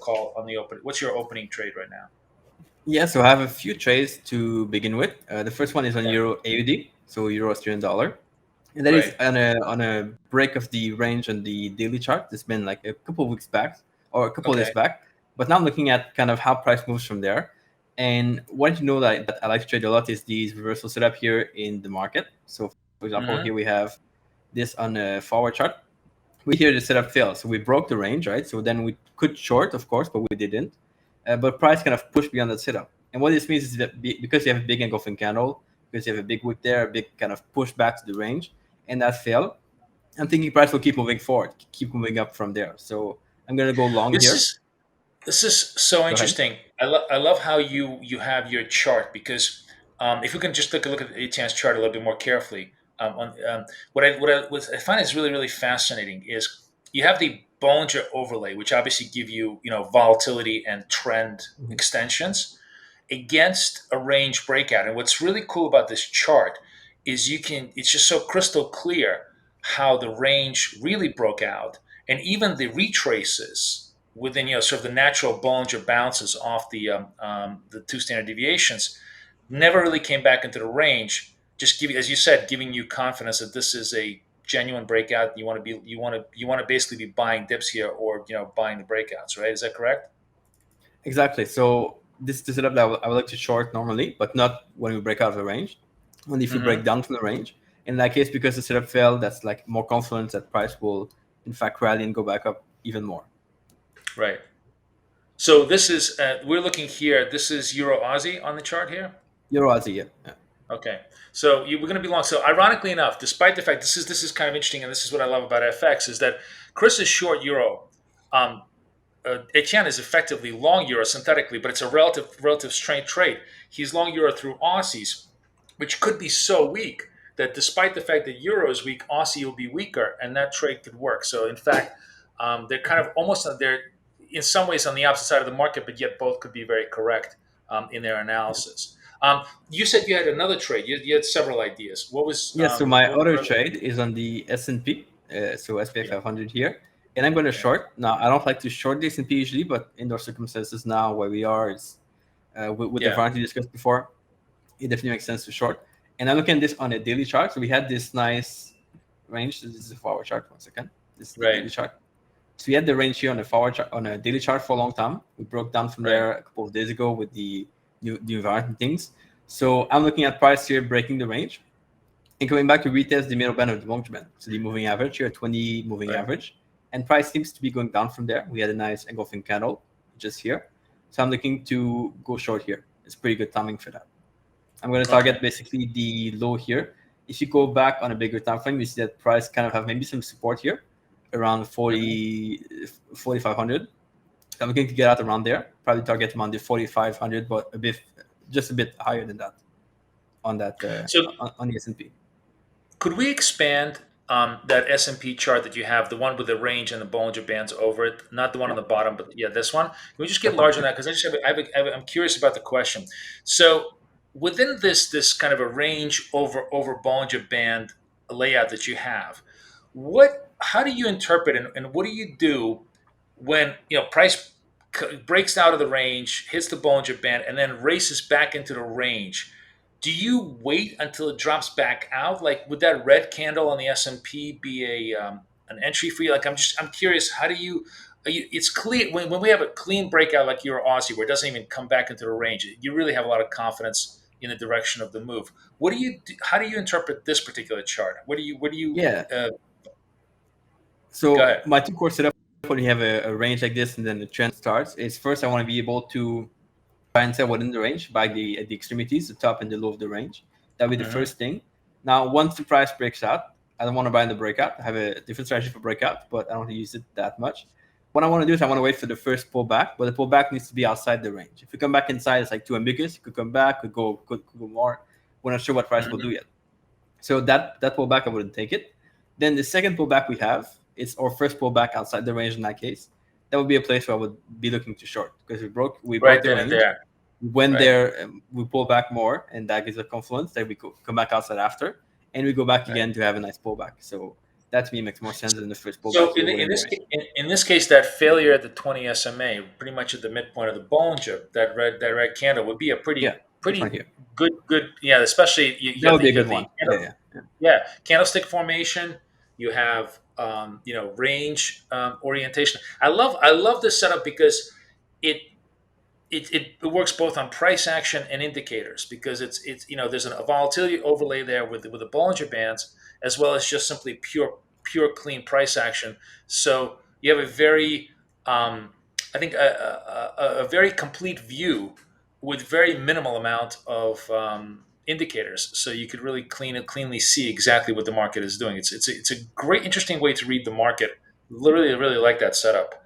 call on the open? What's your opening trade right now? Yeah, so I have a few trades to begin with. The first one is on Euro AUD, so Euro Australian dollar. And that is Right. on a break of the range on the daily chart. It's been like a couple of weeks back or a couple of days Okay. back. But now I'm looking at kind of how price moves from there. And what you know that I like to trade a lot is these reversal setup here in the market. So for example, here we have this on a forward chart. We hear the setup failed. So we broke the range, right? So then we could short, of course, but we didn't. But price kind of pushed beyond that setup. And what this means is that because you have a big engulfing candle, because you have a big wick there, a big kind of push back to the range, and that failed, I'm thinking price will keep moving forward, keep moving up from there. So I'm going to go long This here. is this is so Go ahead. interesting. I love how you have your chart because if we can just look at Etienne's chart a little bit more carefully, what I find is really fascinating is you have the Bollinger overlay, which obviously give you volatility and trend Mhm. extensions against a range breakout. And what's really cool about this chart is it's just so crystal clear how the range really broke out, and even the retraces within sort of the natural Bollinger bounces off the two standard deviations never really came back into the range. Just as you said, giving you confidence that this is a genuine breakout. You want to basically be buying dips here, or buying the breakouts, right? Is that correct? Exactly. So this is the setup that I would like to short normally, but not when we break out of the range. Only if we break Mm-hmm. down from the range. In that case, because the setup failed, that's like more confidence that price will, in fact, rally and go back up even more. Right. So this is we're looking here. This is Euro Aussie on the chart here. Euro Aussie, yeah. Yeah. Okay, so we're going to be long. So ironically enough, despite the fact this is kind of interesting, and this is what I love about FX is that Chris is short euro. Um, Etienne is effectively long euro synthetically, but it's a relative strength trade. He's long euro through Aussies, which could be so weak that despite the fact that euro is weak, Aussie will be weaker, and that trade could work. So in fact, they're kind of almost they're in some ways on the opposite side of the market, but yet both could be very correct in their analysis. You said you had another trade. You had several ideas. What was Yeah, so my what other were, trade is on the S&P, so SPY yeah, 500 here, and I'm going to yeah. short. Now, I don't like to short the S&P usually, but in those circumstances now where we are, it's with the Yeah. variance we discussed before, it definitely makes sense to short. And I'm looking at this on a daily chart. So we had this nice range. So this is a forward chart. One second. This is the Right. daily chart. So we had the range here on a forward chart, on a daily chart for a long time. We broke down from Right. there a couple of days ago with the new environment and things. So I'm looking at price here breaking the range and coming back to retest the middle band of the Bollinger Band. So the moving average here, 20 moving Right. average. And price seems to be going down from there. We had a nice engulfing candle just here. So I'm looking to go short here. It's pretty good timing for that. I'm going to Okay. target basically the low here. If you go back on a bigger time frame, you see that price kind of have maybe some support here around Hmm. 4,500. I'm looking to get out around there. Probably target around the 4,500, but just a bit higher than that on that So on the S&P. could we expand that S&P chart that you have, the one with the range and the Bollinger Bands over it, not the one on Yeah, the bottom, but yeah, this one? Can we just get larger definitely. on that? Because I'm curious about the question. So within this kind of a range over Bollinger Band layout that you have, how do you interpret and what do you do when price breaks out of the range, hits the Bollinger Band, and then races back into the range? Do you wait until it drops back out? Like, would that red candle on the S&P be an entry for you? Like, I'm curious. How do you? It's clear when we have a clean breakout like your Aussie, where it doesn't even come back into the range. You really have a lot of confidence in the direction of the move. What do you? How do you interpret this particular chart? What do you? What do you? Yeah. Uh, Go So ahead. my two core setup when you have a range like this and then the trend starts is first I want to be able to buy and sell within the range by at the extremities, the top and the low of the range. That'll be the Hmm. first thing. Now, once the price breaks out, I don't want to buy in the breakout. I have a different strategy for breakout, but I don't use it that much. What I want to do is I want to wait for the first pullback, but the pullback needs to be outside the range. If you come back inside, it's like too ambiguous. It could come back, could go more. We're not sure what price will do Hmm. yet. So that pullback, I wouldn't take it. Then the second pullback we have is our first pullback outside the range in that case. That would be a place where I would be looking to short because we broke Right the then and range. there. When Right. there, we pull back more, and that gives a confluence. Then we come back outside after, and we go back Right. again to have a nice pullback. So that to me makes more sense than the first pullback So you would enjoy. in this case, that failure at the 20 SMA, pretty much at the midpoint of the Bollinger, that red candle would be a Yeah, this one pretty here. good yeah. Especially That would be a you good have one. the Yeah, yeah, yeah. candlestick formation. You have range orientation. I love this setup because it it works both on price action and indicators because it's there's a volatility overlay there with the Bollinger Bands as well as just simply pure clean price action. So you have a very I think a very complete view with very minimal amount of indicators. So you could really cleanly see exactly what the market is doing. It's a great interesting way to read the market. Literally really like that setup.